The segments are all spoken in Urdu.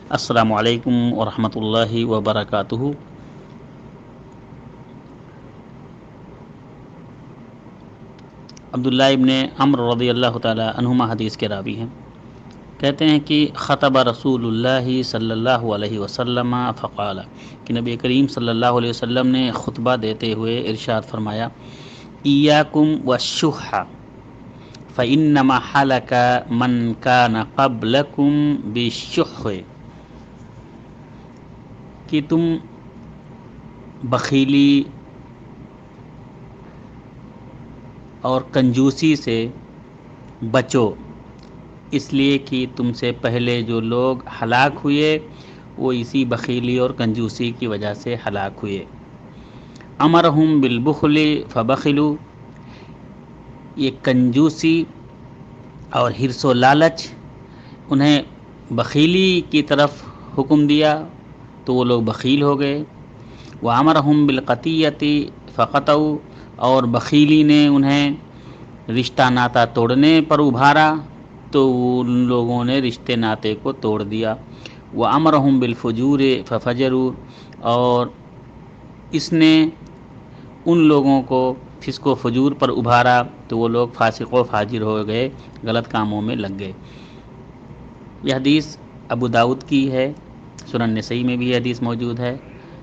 السلام علیکم ورحمۃ اللہ وبرکاتہ۔ عبداللہ ابن عمرو رضی اللہ تعالی عنہما حدیث کے راوی ہیں، کہتے ہیں کہ خطب رسول اللہ صلی اللہ علیہ وسلم فقال، کہ نبی کریم صلی اللہ علیہ وسلم نے خطبہ دیتے ہوئے ارشاد فرمایا، ایاکم والشح فانما حلک من کان قبلکم بالشح، کہ تم بخیلی اور کنجوسی سے بچو، اس لیے کہ تم سے پہلے جو لوگ ہلاک ہوئے وہ اسی بخیلی اور کنجوسی کی وجہ سے ہلاک ہوئے۔ امرہم بالبخل فبخلوا، یہ کنجوسی اور حرص و لالچ انہیں بخیلی کی طرف حکم دیا تو وہ لوگ بخیل ہو گئے۔ وامرہم بالقطیعۃ فقطعوا، اور بخیلی نے انہیں رشتہ ناتا توڑنے پر ابھارا تو ان لوگوں نے رشتے ناتے کو توڑ دیا۔ وامرہم بالفجور ففجروا، اور اس نے ان لوگوں کو فسق و فجور پر ابھارا تو وہ لوگ فاسق و فاجر ہو گئے، غلط کاموں میں لگ گئے۔ یہ حدیث ابو داؤد کی ہے، سنن نسائی میں بھی یہ حدیث موجود ہے،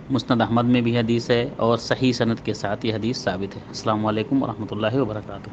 مسند احمد میں بھی حدیث ہے، اور صحیح سند کے ساتھ یہ حدیث ثابت ہے۔ السلام علیکم ورحمۃ اللہ وبرکاتہ۔